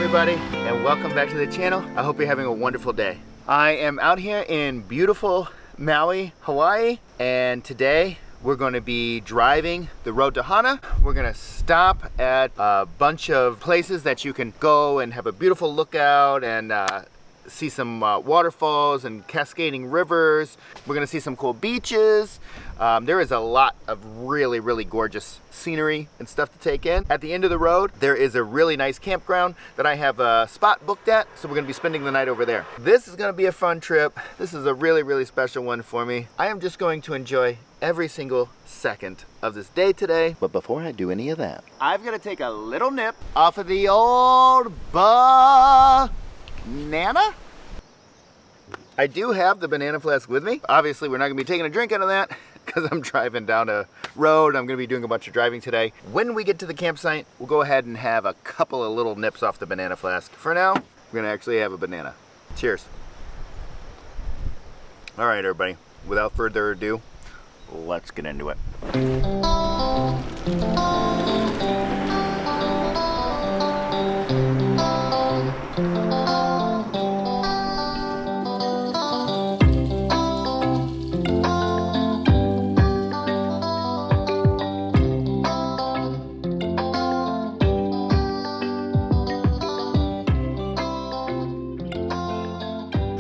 everybody, and welcome back to the channel. I hope you're having a wonderful day. I am out here in beautiful Maui, Hawaii, and today we're going to be driving the road to Hana. We're going to stop at a bunch of places that you can go and have a beautiful lookout and see some waterfalls and cascading rivers. We're gonna see some cool beaches. There is a lot of really gorgeous scenery and stuff to take in. At the end of the road, there is a really nice campground that I have a spot booked at, so we're gonna be spending the night over there. This is gonna be a fun trip. This is a really special one for me. I am just going to enjoy every single second of this day today. But before I do any of that, I've got to take a little nip off of the old banana. I do have the banana flask with me. Obviously, we're not gonna be taking a drink out of that because I'm driving down a road. I'm gonna be doing a bunch of driving today. When we get to the campsite, we'll go ahead and have a couple of little nips off the banana flask. For now, we're gonna actually have a banana. Cheers. All right, everybody, without further ado, let's get into it.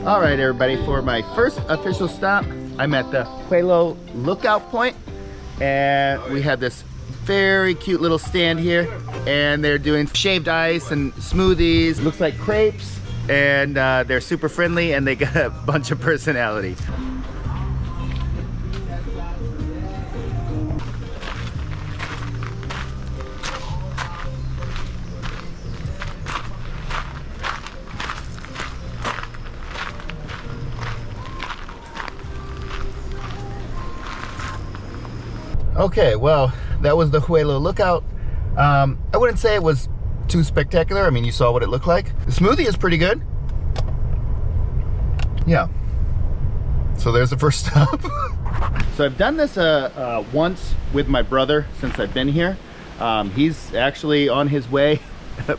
All right, everybody, for my first official stop, I'm at the Puelo Lookout Point, and we have this very cute little stand here, and they're doing shaved ice and smoothies. Looks like crepes, and they're super friendly, and they got a bunch of personality. Okay, well, that was the Puelo Lookout. I wouldn't say it was too spectacular. I mean, you saw what it looked like. The smoothie is pretty good. Yeah. So there's the first stop. So I've done this once with my brother since I've been here. He's actually on his way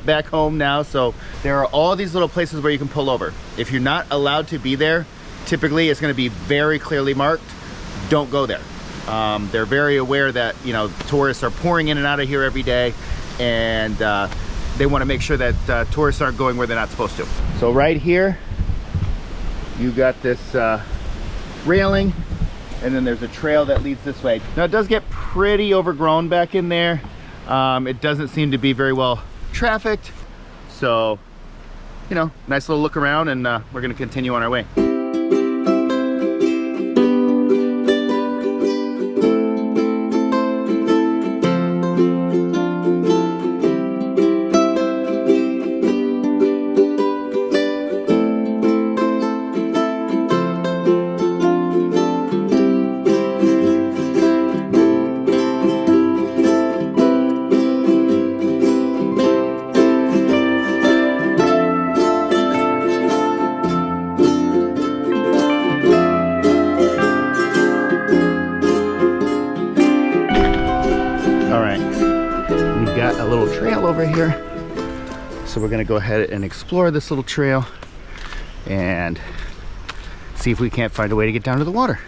back home now. So there are all these little places where you can pull over. If you're not allowed to be there, typically it's going to be very clearly marked. Don't go there. They're very aware that, you know, tourists are pouring in and out of here every day, and they want to make sure that tourists aren't going where they're not supposed to. So right here, you got this railing, and then there's a trail that leads this way. Now it does get pretty overgrown back in there. It doesn't seem to be very well trafficked. So, you know, nice little look around, and we're going to continue on our way. A little trail over here, so we're gonna go ahead and explore this little trail and see if we can't find a way to get down to the water.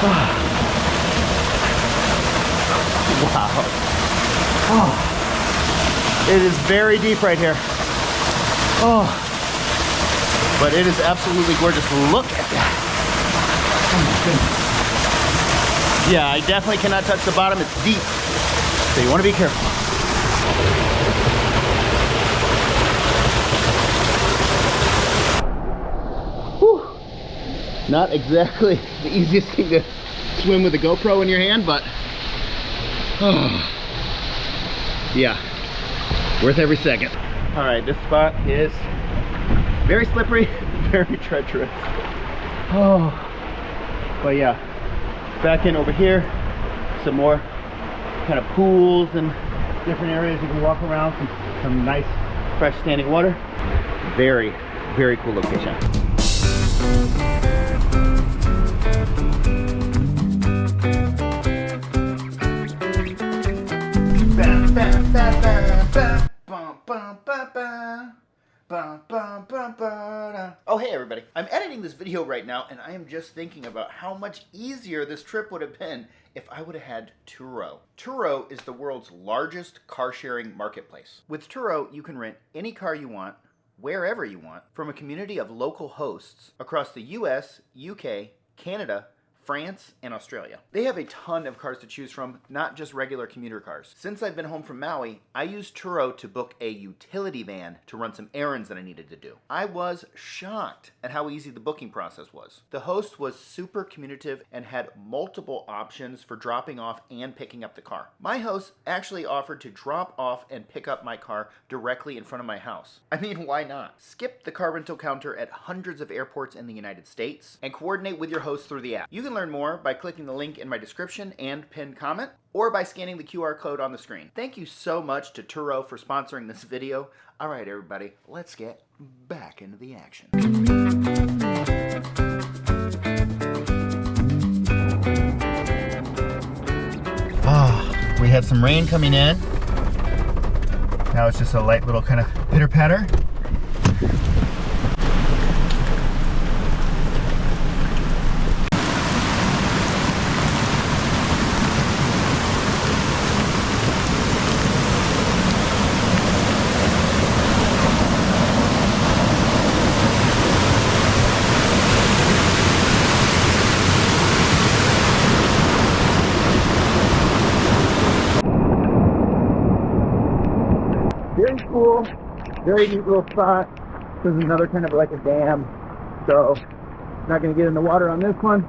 Wow. Oh, it is very deep right here. Oh, but it is absolutely gorgeous. Look at that. Oh my goodness. Yeah, I definitely cannot touch the bottom. It's deep, so you want to be careful. Whew. Not exactly the easiest thing to swim with a GoPro in your hand, but yeah, worth every second. All right, this spot is very slippery, very treacherous. Oh, but yeah, back in over here, some more kind of pools and different areas you can walk around, some nice fresh standing water. Very, very cool location. Oh, hey everybody. I'm editing this video right now and I am just thinking about how much easier this trip would have been if I would have had Turo. Turo is the world's largest car sharing marketplace. With Turo, you can rent any car you want, wherever you want, from a community of local hosts across the US, UK, Canada, France, and Australia. They have a ton of cars to choose from, not just regular commuter cars. Since I've been home from Maui, I used Turo to book a utility van to run some errands that I needed to do. I was shocked at how easy the booking process was. The host was super communicative and had multiple options for dropping off and picking up the car. My host actually offered to drop off and pick up my car directly in front of my house. I mean, why not? Skip the car rental counter at hundreds of airports in the United States and coordinate with your host through the app. You can learn more by clicking the link in my description and pinned comment, or by scanning the QR code on the screen. Thank you so much to Turo for sponsoring this video. All right, everybody, let's get back into the action. We had some rain coming in. Now it's just a light little kind of pitter patter. Very cool, very neat little spot. This is another kind of like a dam, so not going to get in the water on this one.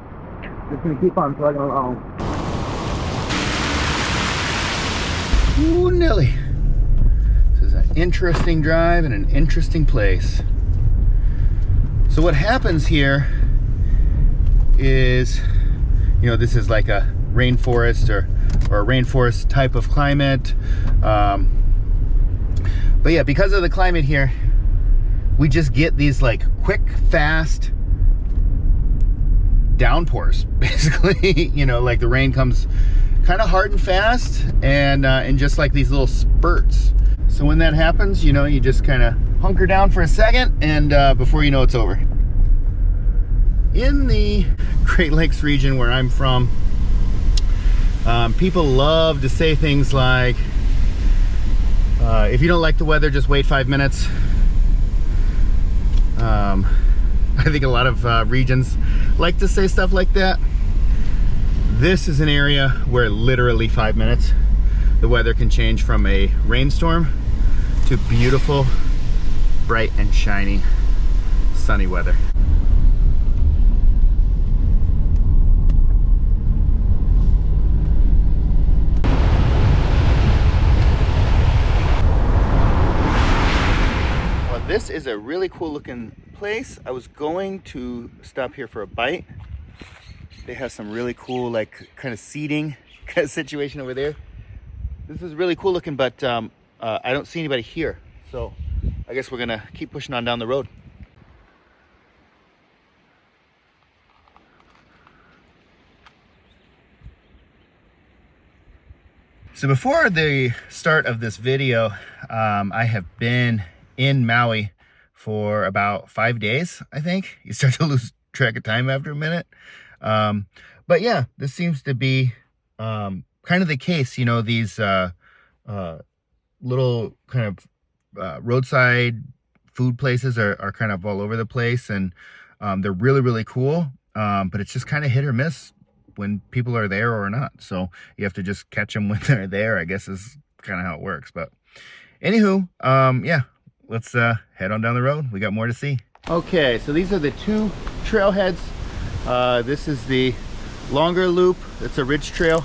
Just going to keep on plugging along. Ooh, Nelly. This is an interesting drive and an interesting place. So what happens here is, you know, this is like a rainforest or a rainforest type of climate. But yeah, because of the climate here, we just get these like quick, fast downpours, basically. You know, like the rain comes kind of hard and fast, and just like these little spurts. So when that happens, you know, you just kind of hunker down for a second, and before you know it's over. In the Great Lakes region where I'm from, people love to say things like, if you don't like the weather, just wait 5 minutes. I think a lot of regions like to say stuff like that. This is an area where literally 5 minutes, the weather can change from a rainstorm to beautiful, bright and shiny, sunny weather. This is a really cool looking place. I was going to stop here for a bite. They have some really cool, like, kind of seating kind of situation over there. This is really cool looking, but I don't see anybody here. So I guess we're gonna keep pushing on down the road. So before the start of this video, I have been in Maui for about 5 days, I think. You start to lose track of time after a minute. But yeah, this seems to be kind of the case, you know, these little kind of roadside food places are kind of all over the place, and they're really, really cool. But it's just kind of hit or miss when people are there or not. So you have to just catch them when they're there, I guess is kind of how it works. But anywho, yeah, let's head on down the road. We got more to see. Okay, so these are the two trailheads. This is the longer loop. It's a ridge trail.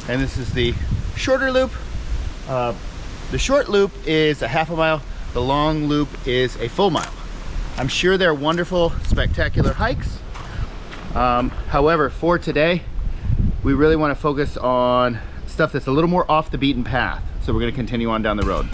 And this is the shorter loop. The short loop is a half a mile. The long loop is a full mile. I'm sure they're wonderful, spectacular hikes. However, for today, we really want to focus on stuff that's a little more off the beaten path. So we're going to continue on down the road.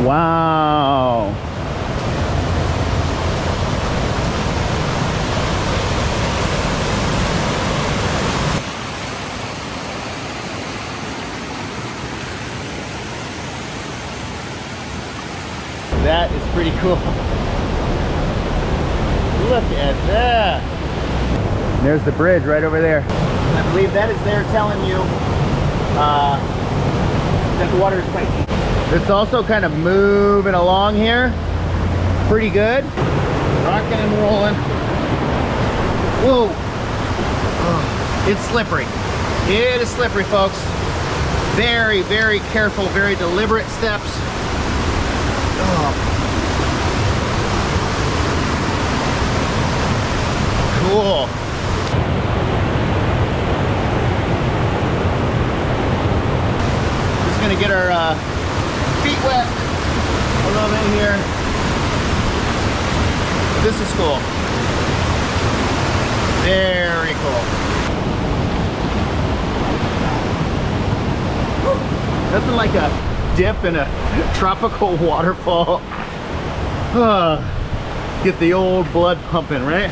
Wow. That is pretty cool. Look at that. There's the bridge right over there. I believe that is there telling you that the water is quite deep. It's also kind of moving along here pretty good. Rocking and rolling. Whoa. Oh, it's slippery. It is slippery, folks. Very, very careful, very deliberate steps. Oh. Cool. Just gonna get our feet wet a little bit here. This is cool. Very cool. Nothing like a dip in a tropical waterfall. Get the old blood pumping, right?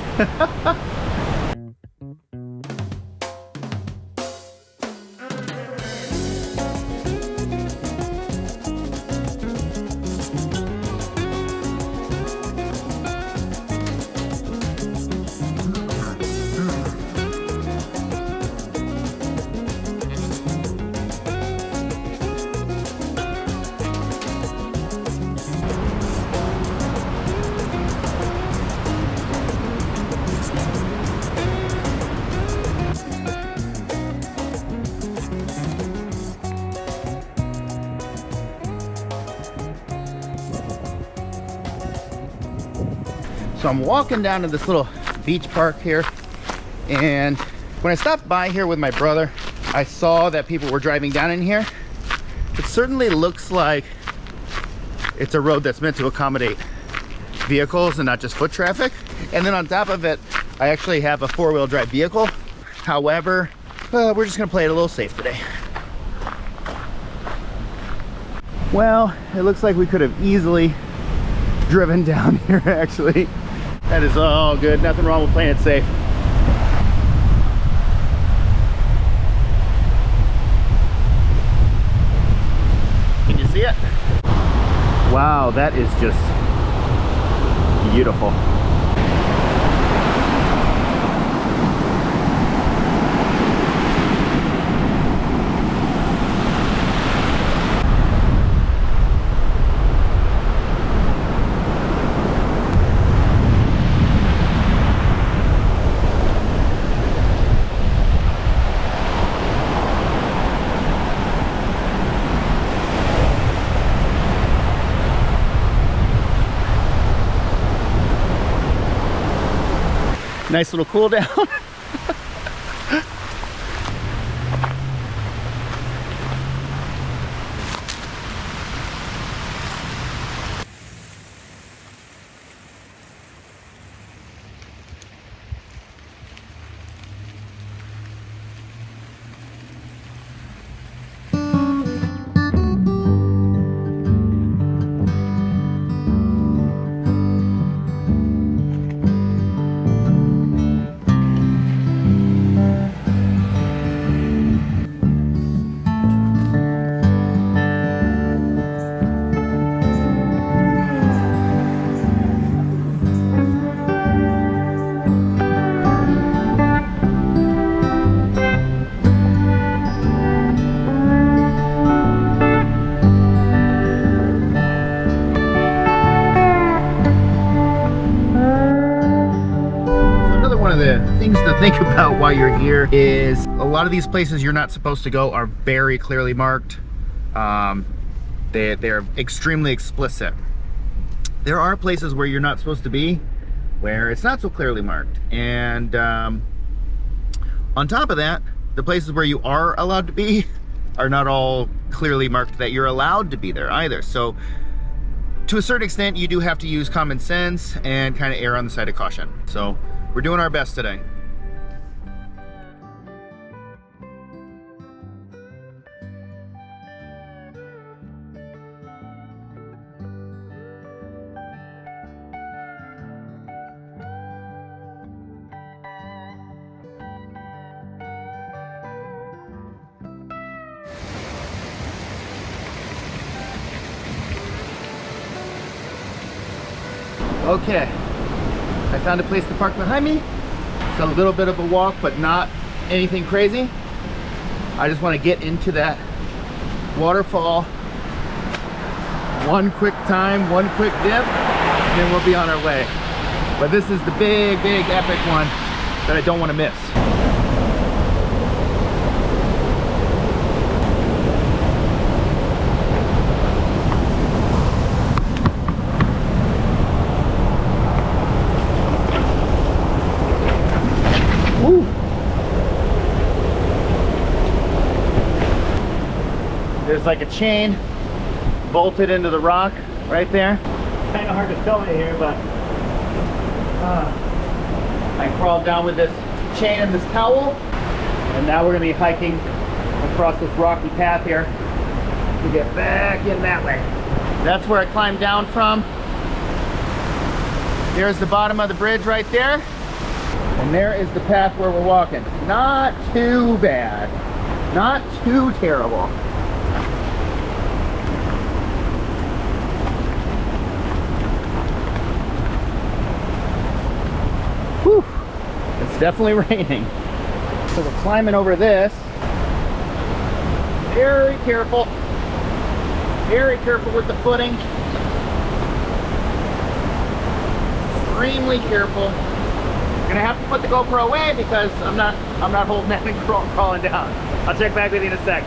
So I'm walking down to this little beach park here, and when I stopped by here with my brother, I saw that people were driving down in here. It certainly looks like it's a road that's meant to accommodate vehicles and not just foot traffic. And then on top of it, I actually have a four-wheel drive vehicle. However, we're just gonna play it a little safe today. Well, it looks like we could have easily driven down here actually. That is all good, nothing wrong with playing it safe. Well, that is just beautiful. Nice little cool down. Things to think about while you're here is a lot of these places you're not supposed to go are very clearly marked. They're extremely explicit. There are places where you're not supposed to be where it's not so clearly marked, and on top of that, the places where you are allowed to be are not all clearly marked that you're allowed to be there either. So to a certain extent, you do have to use common sense and kind of err on the side of caution. So we're doing our best today. Okay, I found a place to park behind me. It's a little bit of a walk, but not anything crazy. I just want to get into that waterfall one quick time, one quick dip, and then we'll be on our way. But this is the big epic one that I don't want to miss. There's like a chain bolted into the rock right there. Kind of hard to film it here, but I crawled down with this chain and this towel, and now we're going to be hiking across this rocky path here to get back in that way. That's where I climbed down from. There's the bottom of the bridge right there, and there is the path where we're walking. Not too bad, not too terrible. Whew, it's definitely raining. So we're climbing over this. Very careful with the footing. Extremely careful. I'm gonna have to put the GoPro away because I'm not holding that and crawling down. I'll check back with you in a sec.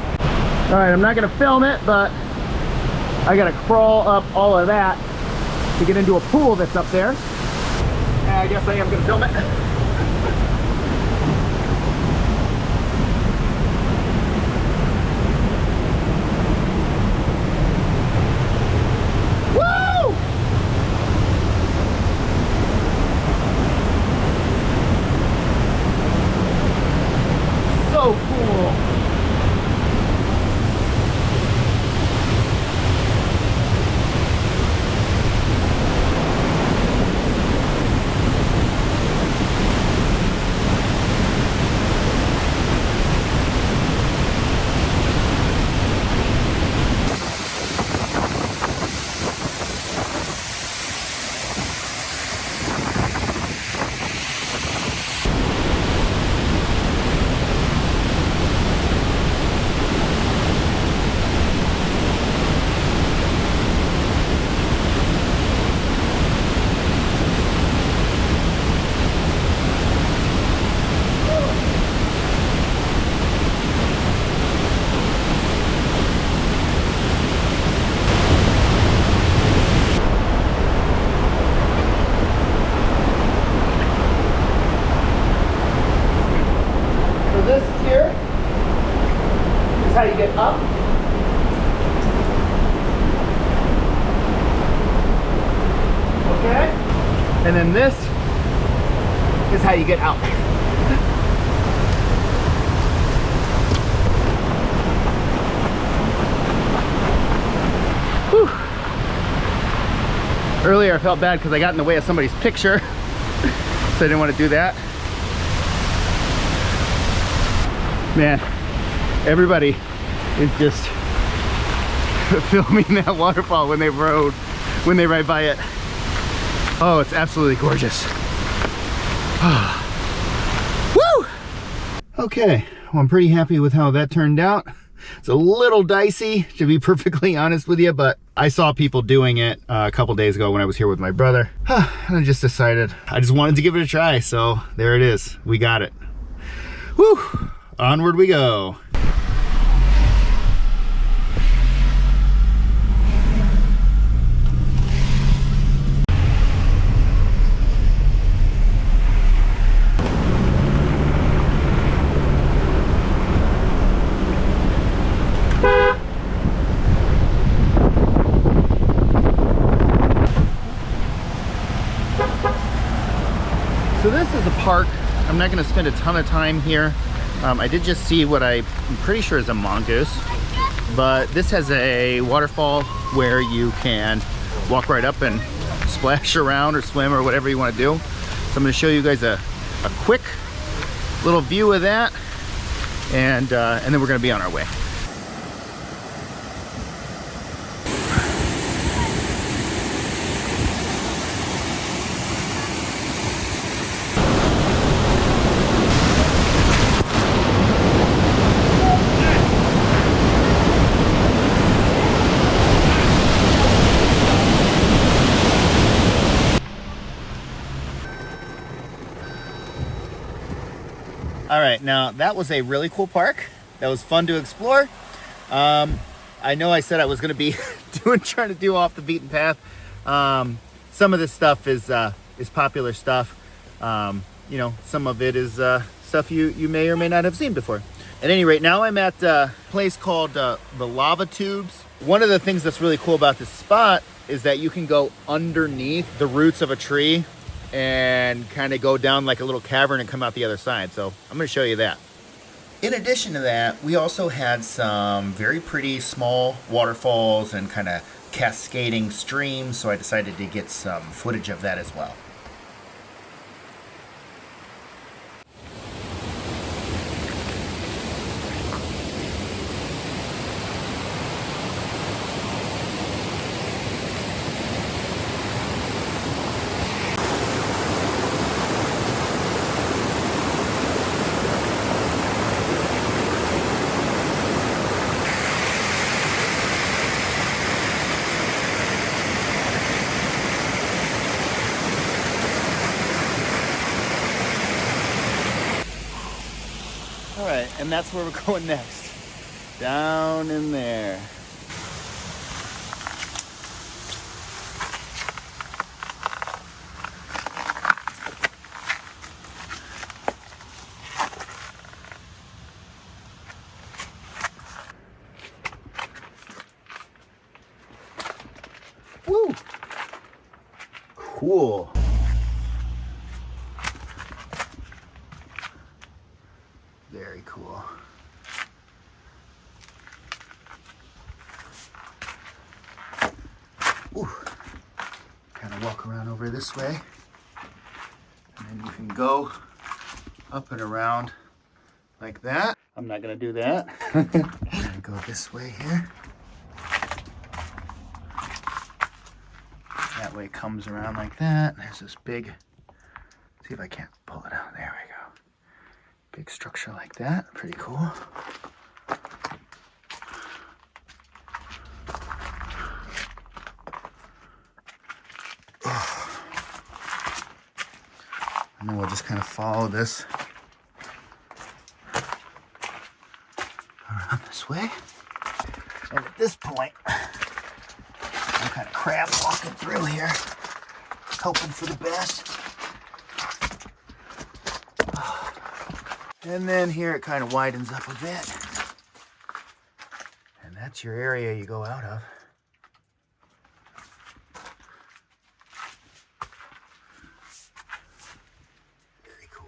All right, I'm not gonna film it, but I gotta crawl up all of that to get into a pool that's up there. I guess I am going to film it. Woo! So cool. this here is how you get up. Okay? And then this is how you get out. Whew. Earlier I felt bad because I got in the way of somebody's picture, so I didn't want to do that. Man, everybody is just filming that waterfall when they ride by it. Oh, it's absolutely gorgeous. Woo! Okay, well, I'm pretty happy with how that turned out. It's a little dicey, to be perfectly honest with you, but I saw people doing it a couple days ago when I was here with my brother. And I just decided I just wanted to give it a try, so there it is. We got it. Woo! Onward we go. So this is a park. I'm not going to spend a ton of time here. I did just see what I'm pretty sure is a mongoose, but this has a waterfall where you can walk right up and splash around or swim or whatever you want to do. So I'm going to show you guys a quick little view of that, and then we're going to be on our way. All right, now that was a really cool park. That was fun to explore. I know I said I was going to be trying to do off the beaten path. Some of this stuff is popular stuff. You know, some of it is stuff you may or may not have seen before. At any rate, now I'm at a place called the Lava Tubes. One of the things that's really cool about this spot is that you can go underneath the roots of a tree and kind of go down like a little cavern and come out the other side. So I'm going to show you that. In addition to that, we also had some very pretty small waterfalls and kind of cascading streams, so I decided to get some footage of that as well. All right, and that's where we're going next. Down in there. Woo! Cool. Very cool. Ooh. Kind of walk around over this way, and then you can go up and around like that. I'm not gonna do that. I'm gonna go this way here. That way it comes around like that. There's this big, see if I can't pull it out. There we go. Big structure like that, pretty cool. And then we'll just kind of follow this around this way. And at this point, I'm kind of crab walking through here, hoping for the best. And then here it kind of widens up a bit. And that's your area you go out of. Very cool.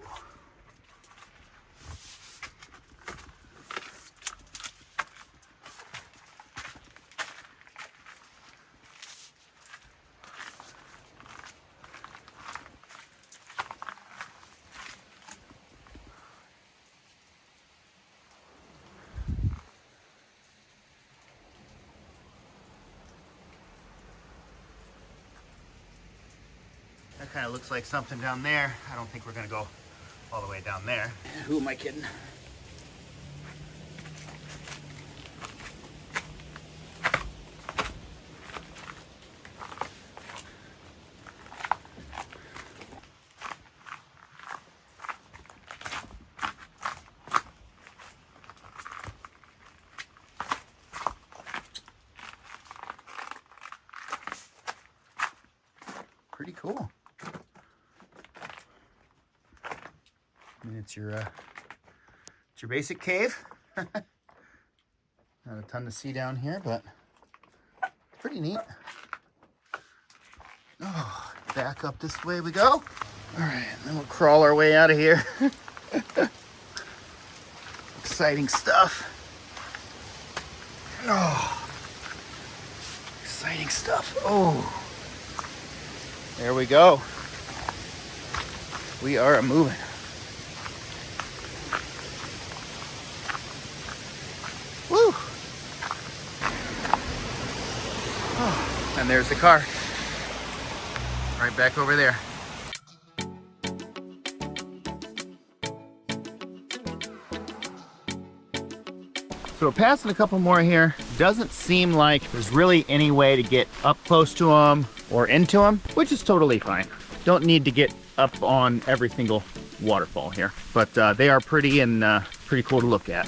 That kind of looks like something down there. I don't think we're gonna go all the way down there. Who am I kidding? Pretty cool. I mean, it's your basic cave. Not a ton to see down here, but pretty neat. Oh, back up this way we go. All right, then we'll crawl our way out of here. Exciting stuff. Oh, exciting stuff. Oh, there we go. We are moving. Woo! Oh, and there's the car. Right back over there. So we're passing a couple more here. Doesn't seem like there's really any way to get up close to them or into them, which is totally fine. Don't need to get up on every single waterfall here, but they are pretty and pretty cool to look at.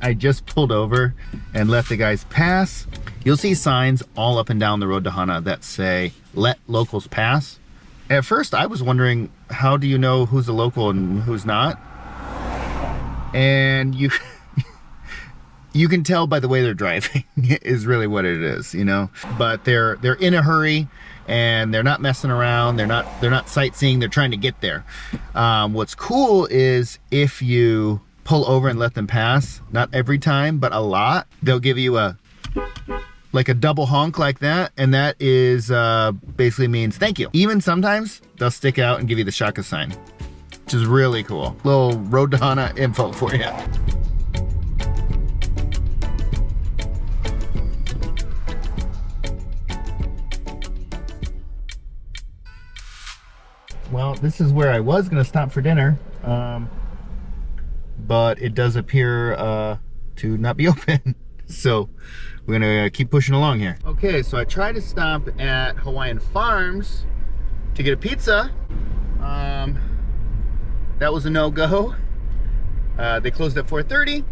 I just pulled over and let the guys pass. You'll see signs all up and down the road to Hana that say, "Let locals pass." At first, I was wondering, how do you know who's a local and who's not? And you can tell by the way they're driving is really what it is, you know. But they're in a hurry and they're not messing around. They're not sightseeing. They're trying to get there. What's cool is if you pull over and let them pass, not every time, but a lot, they'll give you like a double honk like that, and that is basically means thank you. Even sometimes they'll stick out and give you the shaka sign, which is really cool. Little Road to Hana info for you. Well, this is where I was gonna stop for dinner, but it does appear to not be open. So we're gonna keep pushing along here. Okay, so I tried to stop at Hawaiian Farms to get a pizza. That was a no-go. They closed at 4:30.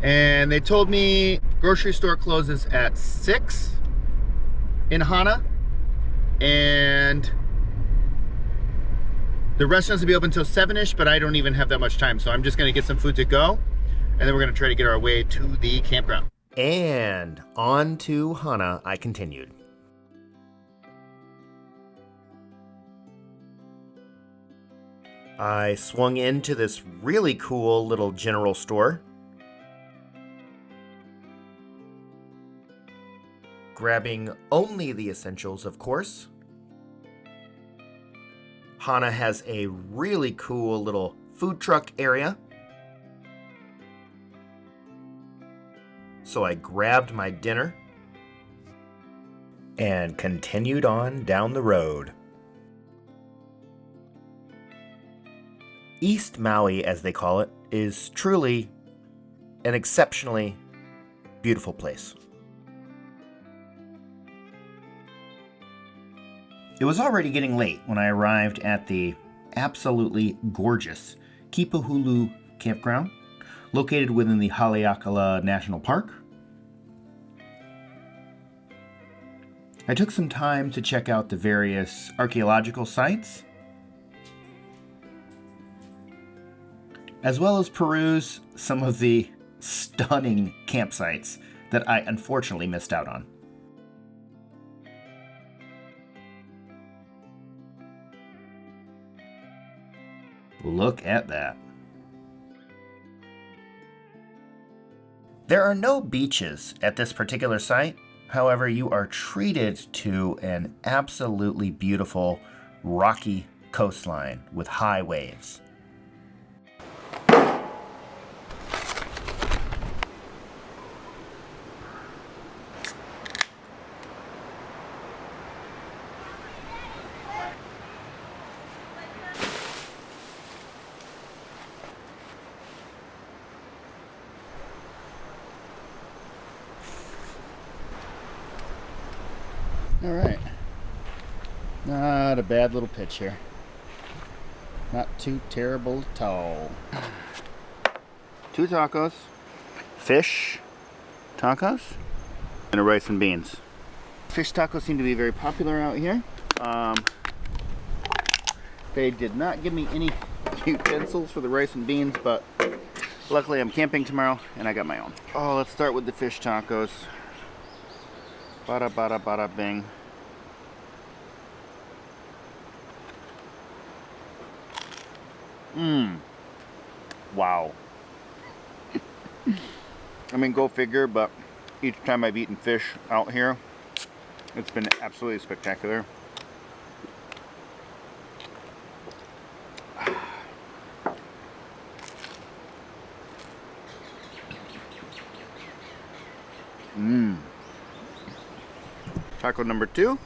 And they told me grocery store closes at 6 in Hana. And the restaurants will be open until 7-ish, but I don't even have that much time. So I'm just gonna get some food to go, and then we're gonna try to get our way to the campground. And on to Hana I continued. I swung into this really cool little general store, grabbing only the essentials, of course. Hana has a really cool little food truck area. So I grabbed my dinner and continued on down the road. East Maui, as they call it, is truly an exceptionally beautiful place. It was already getting late when I arrived at the absolutely gorgeous Kipahulu Campground, located within the Haleakala National Park. I took some time to check out the various archaeological sites, as well as peruse some of the stunning campsites that I unfortunately missed out on. Look at that. There are no beaches at this particular site. However, you are treated to an absolutely beautiful rocky coastline with high waves. All right, not a bad little pitch here. Not too terrible at all. 2 tacos, fish tacos, and a rice and beans. Fish tacos seem to be very popular out here. They did not give me any utensils for the rice and beans, but luckily I'm camping tomorrow and I got my own. Oh, let's start with the fish tacos. Bada bada bada bing. Wow. I mean, go figure, but each time I've eaten fish out here, it's been absolutely spectacular. Taco number 2.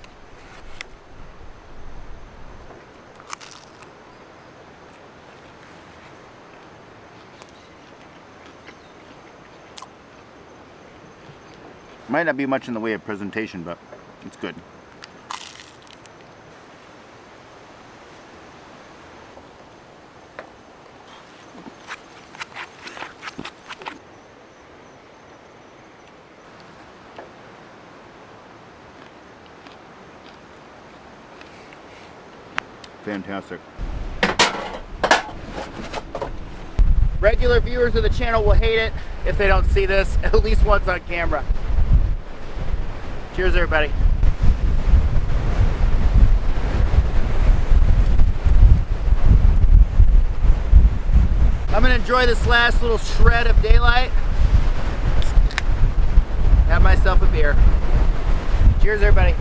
Might not be much in the way of presentation, but it's good. Fantastic. Regular viewers of the channel will hate it if they don't see this at least once on camera. Cheers, everybody. I'm gonna enjoy this last little shred of daylight. Have myself a beer. Cheers, everybody.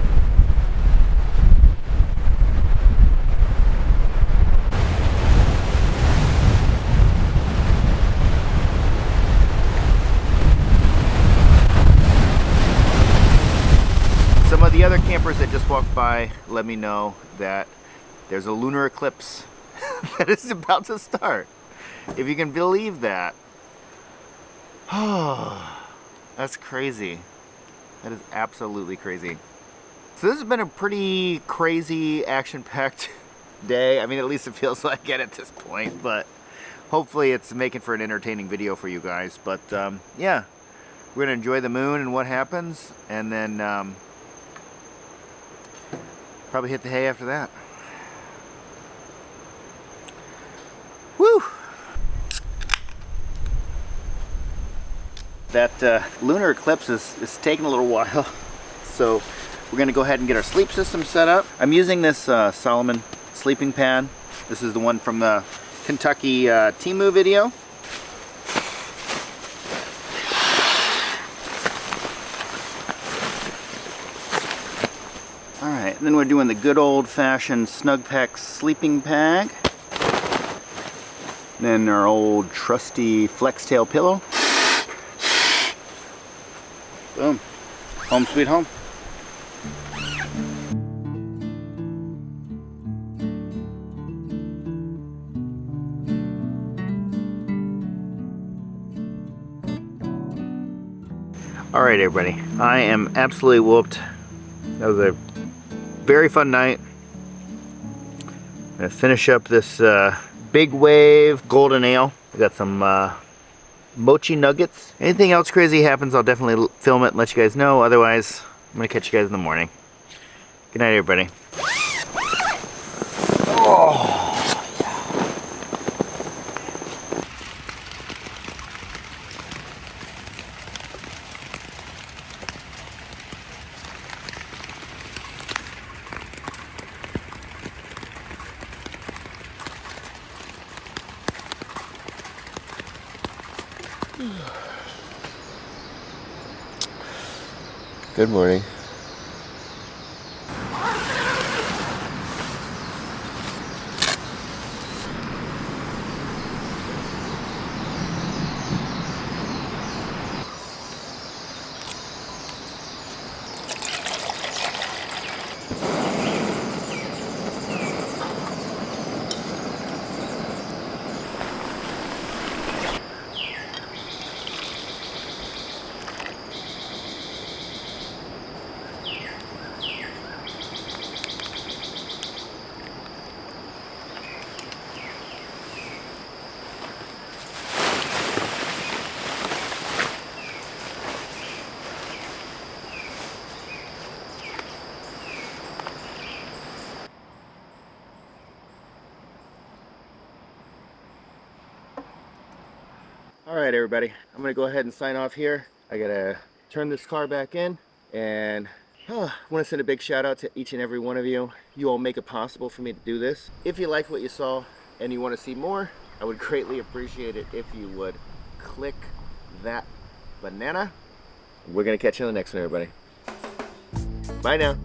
Some of the other campers that just walked by let me know that there's a lunar eclipse that is about to start. If you can believe that. Oh, that's crazy. That is absolutely crazy. So this has been a pretty crazy, action-packed day. I mean, at least it feels like it at this point, but hopefully it's making for an entertaining video for you guys. But yeah, we're gonna enjoy the moon and what happens, and then probably hit the hay after that. Woo! That lunar eclipse is taking a little while, so we're gonna go ahead and get our sleep system set up. I'm using this Solomon sleeping pad. This is the one from the Kentucky TEMU video. Alright, and then we're doing the good old-fashioned Snugpak sleeping bag. Then our old trusty Flex-Tail pillow. Boom. Home sweet home. Alright, everybody. I am absolutely whooped. That was a very fun night. gonna finish up this big wave golden ale. We got some mochi nuggets. Anything else crazy happens, I'll definitely film it and let you guys know. Otherwise, I'm gonna catch you guys in the morning. Good night, everybody. Oh. Good morning. All right, everybody, I'm gonna go ahead and sign off here. I gotta turn this car back in, and I want to send a big shout out to each and every one of you. You all make it possible for me to do this. If you like what you saw and you want to see more, I would greatly appreciate it if you would click that banana. We're gonna catch you on the next one, everybody. Bye now.